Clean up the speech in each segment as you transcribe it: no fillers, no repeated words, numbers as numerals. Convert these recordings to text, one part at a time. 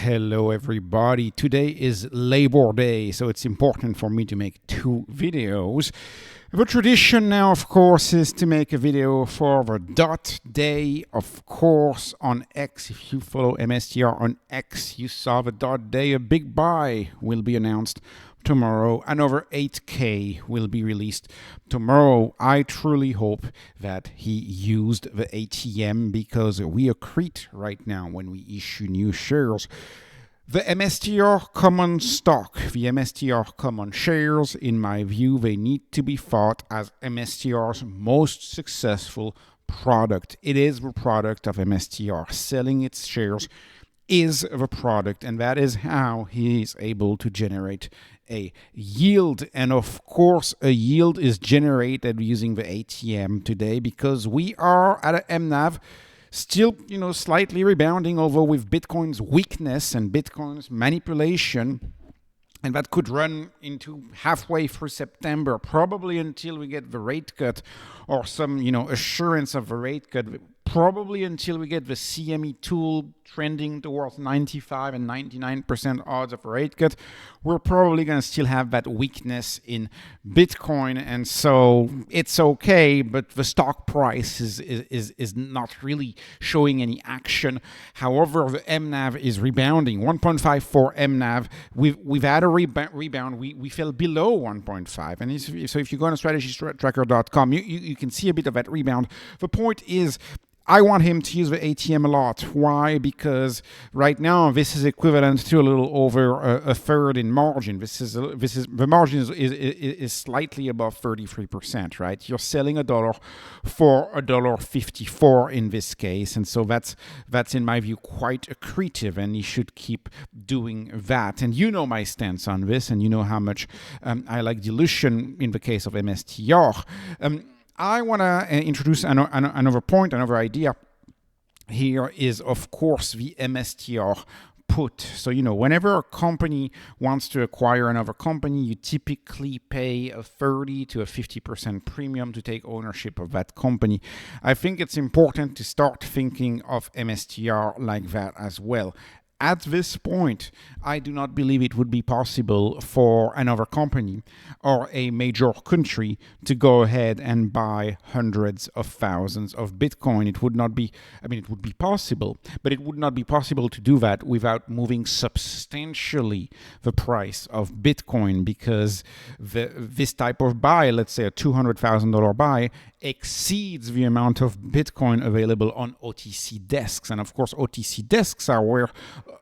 Hello everybody. Today is Labor Day, so it's important for me to make two videos. The tradition now, of course, is to make a video for the dot day, of course, on X. If you follow MSTR on X, you saw the dot day. A big buy will be announced tomorrow. Another 8K will be released tomorrow. I truly hope that he used the ATM because we accrete right now when we issue new shares. The MSTR common stock, the MSTR common shares, in my view, they need to be thought as MSTR's most successful product. It is the product of MSTR. Selling its shares is the product, and that is how he is able to generate a yield. And of course, a yield is generated using the ATM today because we are at a MNAV still, slightly rebounding, although with Bitcoin's weakness and Bitcoin's manipulation, and that could run into halfway through September, probably until we get the rate cut or some, assurance of the rate cut, probably until we get the CME tool trending towards 95 and 99% odds of a rate cut. We're probably going to still have that weakness in Bitcoin, and so it's okay, but the stock price is not really showing any action. However, the MNAV is rebounding. 1.54 MNAV. We've had a rebound. We fell below 1.5, and so if you go on strategytracker.com, you can see a bit of that rebound. The point is, I want him to use the ATM a lot. Why? Because right now this is equivalent to a little over a third in margin. The margin is slightly above 33%, right? You're selling $1 for $1.54 in this case, and so that's in my view quite accretive, and you should keep doing that. And you know my stance on this, and you know how much I like dilution in the case of MSTR. I want to introduce another point, another idea. Here is, of course, the MSTR put. So, whenever a company wants to acquire another company, you typically pay a 30 to a 50% premium to take ownership of that company. I think it's important to start thinking of MSTR like that as well. At this point, I do not believe it would be possible for another company or a major country to go ahead and buy hundreds of thousands of Bitcoin. It would not be, it would be possible, but it would not be possible to do that without moving substantially the price of Bitcoin, because this type of buy, let's say a $200,000 buy, exceeds the amount of Bitcoin available on OTC desks. And of course, OTC desks are where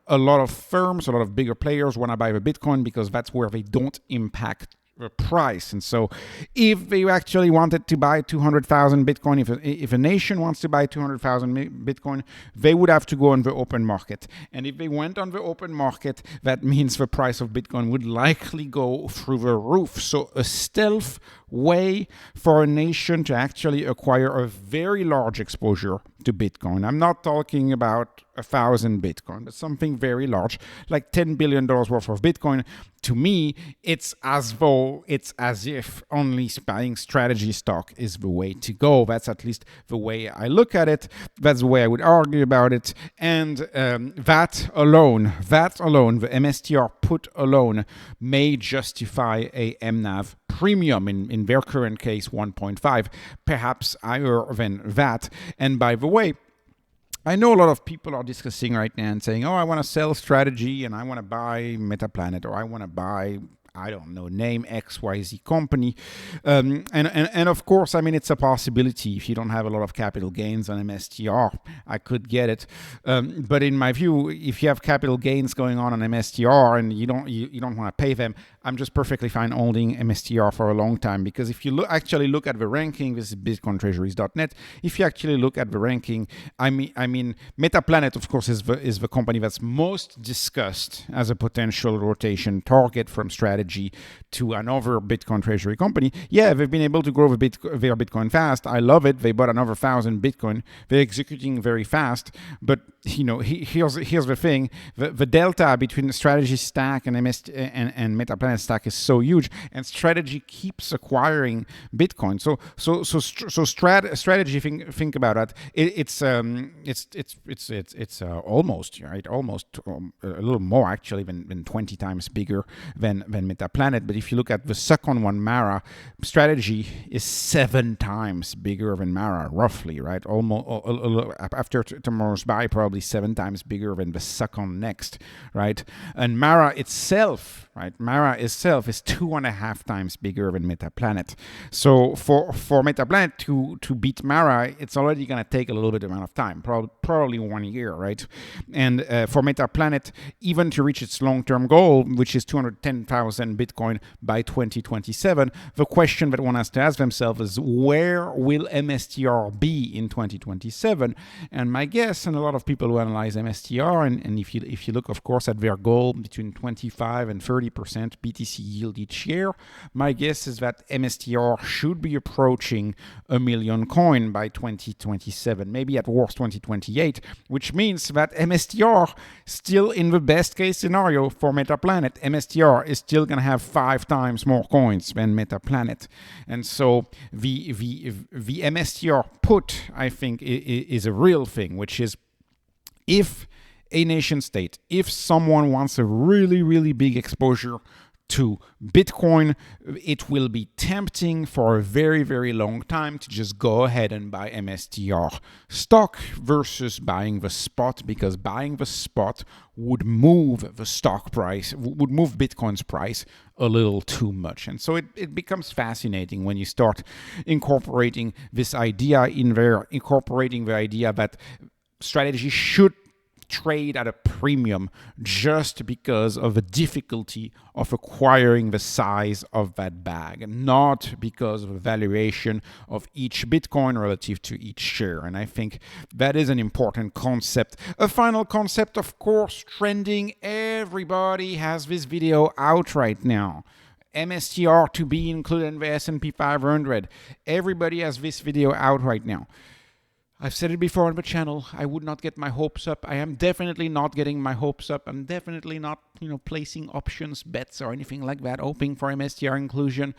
a lot of firms, a lot of bigger players want to buy the Bitcoin because that's where they don't impact the price. And so if they actually wanted to buy 200,000 Bitcoin, if a nation wants to buy 200,000 Bitcoin, they would have to go on the open market. And if they went on the open market, that means the price of Bitcoin would likely go through the roof. So a stealth way for a nation to actually acquire a very large exposure to Bitcoin. I'm not talking about 1,000 Bitcoin, but something very large, like $10 billion worth of Bitcoin. To me, it's as if only buying strategy stock is the way to go. That's at least the way I look at it. That's the way I would argue about it. And that alone, the MSTR put alone, may justify a MNAV premium, in their current case 1.5, perhaps higher than that. And by the way, I know a lot of people are discussing right now and saying, I want to sell strategy and I want to buy Metaplanet, or I want to buy, I don't know, name XYZ company. And of course, it's a possibility. If you don't have a lot of capital gains on MSTR, I could get it. But in my view, if you have capital gains going on MSTR and you don't want to pay them, I'm just perfectly fine holding MSTR for a long time, because if you actually look at the ranking, this is bitcointreasuries.net. If you actually look at the ranking, Metaplanet, of course, is the company that's most discussed as a potential rotation target from strategy strategy to another Bitcoin treasury company. Yeah, they've been able to grow their Bitcoin fast. I love it. They bought another 1,000 Bitcoin. They're executing very fast. But here's the thing: the delta between the strategy stack and and Metaplanet stack is so huge, and strategy keeps acquiring Bitcoin. So strategy. Think about that. It's almost right, almost a little more actually than 20 times bigger than Metaplanet. But if you look at the second one, Mara, strategy is 7 times bigger than Mara, roughly, right? Almost after tomorrow's buy, probably 7 times bigger than the second next, right? And Mara itself, right? Mara itself is 2.5 times bigger than Metaplanet. So for Metaplanet to beat Mara, it's already going to take a little bit amount of time, probably 1 year, right? And for Metaplanet, even to reach its long-term goal, which is 210,000 Bitcoin by 2027, the question that one has to ask themselves is, where will MSTR be in 2027? And my guess, and a lot of people who analyze MSTR, and if you look, of course, at their goal between 25 and 30% BTC yield each year, my guess is that MSTR should be approaching 1 million coin by 2027, maybe at worst 2028, which means that MSTR still, in the best case scenario for Metaplanet, MSTR is still going to have 5 times more coins than Metaplanet. And so the MSTR put, I think, is a real thing, which is, if a nation state, if someone wants a really, really big exposure to Bitcoin, it will be tempting for a very, very long time to just go ahead and buy MSTR stock versus buying the spot, because buying the spot would move the stock price, would move Bitcoin's price a little too much. And so it becomes fascinating when you start incorporating this idea in there, incorporating the idea that strategy should trade at a premium just because of the difficulty of acquiring the size of that bag, not because of the valuation of each Bitcoin relative to each share. And I think that is an important concept. A final concept, of course, trending. Everybody has this video out right now. MSTR to be included in the S&P 500. Everybody has this video out right now. I've said it before on the channel, I would not get my hopes up. I am definitely not getting my hopes up. I'm definitely not, placing options, bets, or anything like that, hoping for MSTR inclusion.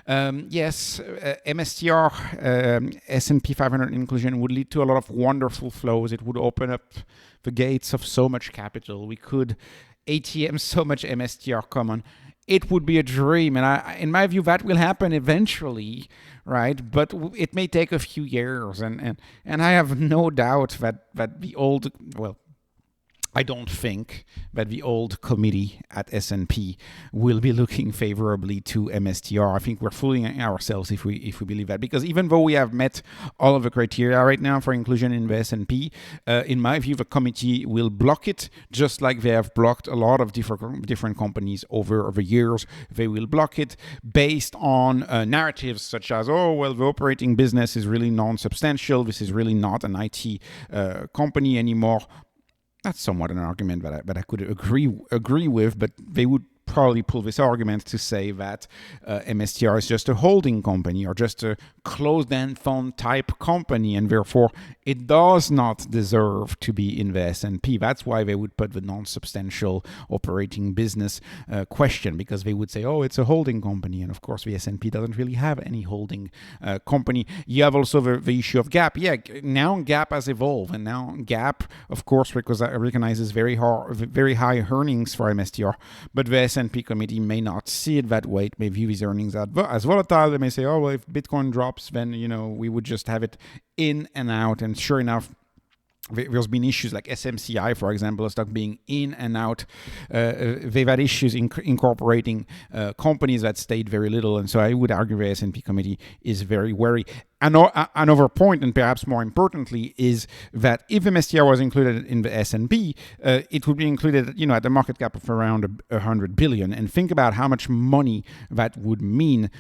Yes, MSTR, S&P 500 inclusion would lead to a lot of wonderful flows. It would open up the gates of so much capital. We could ATM so much MSTR common. It would be a dream, and in my view, that will happen eventually, right? But it may take a few years, and I have no doubt that the old, well, I don't think that the old committee at S&P will be looking favorably to MSTR. I think we're fooling ourselves if we believe that, because even though we have met all of the criteria right now for inclusion in the S&P, in my view, the committee will block it, just like they have blocked a lot of different companies over the years. They will block it based on narratives such as, oh, well, the operating business is really non-substantial. This is really not an IT company anymore. That's somewhat an argument that I could agree with, but they would probably pull this argument to say that MSTR is just a holding company or just a closed-end fund type company, and therefore it does not deserve to be in the S&P. That's why they would put the non-substantial operating business question, because they would say, oh, it's a holding company, and of course the S&P doesn't really have any holding company. You have also the issue of GAAP. Yeah, now GAAP has evolved, and now GAAP, of course, recognizes very high earnings for MSTR, but the S&P committee may not see it that way. It may view these earnings as volatile. They may say, oh, well, if Bitcoin drops, then, we would just have it in and out. And sure enough, there's been issues like SMCI, for example, a stock being in and out. They've had issues incorporating companies that stayed very little. And so I would argue the S&P committee is very wary. Another point, and perhaps more importantly, is that if MSTR was included in the S&P, it would be included, at the market cap of around 100 billion. And think about how much money that would mean.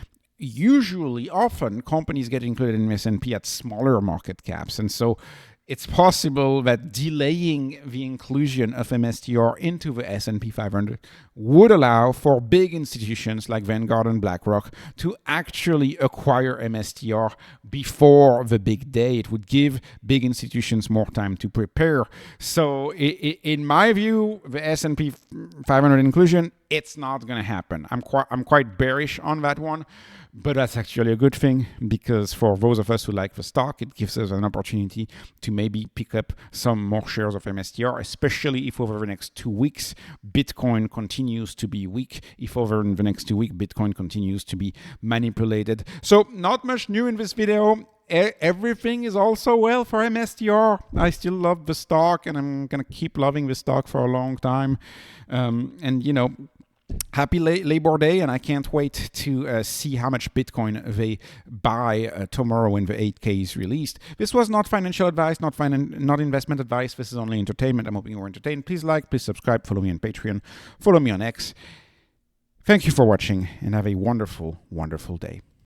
Often, companies get included in S&P at smaller market caps. And so it's possible that delaying the inclusion of MSTR into the S&P 500 would allow for big institutions like Vanguard and BlackRock to actually acquire MSTR before the big day. It would give big institutions more time to prepare. So in my view, the S&P 500 inclusion, it's not going to happen. I'm quite bearish on that one. But that's actually a good thing, because for those of us who like the stock, it gives us an opportunity to maybe pick up some more shares of MSTR, especially if over the next 2 weeks, Bitcoin continues to be weak, if over the next 2 weeks, Bitcoin continues to be manipulated. So not much new in this video. Everything is also well for MSTR. I still love the stock, and I'm going to keep loving the stock for a long time. And, you know, happy Labor Day, and I can't wait to see how much Bitcoin they buy tomorrow when the 8K is released. This was not financial advice, not investment advice. This is only entertainment. I'm hoping you were entertained. Please like, please subscribe, follow me on Patreon, follow me on X. Thank you for watching, and have a wonderful, wonderful day.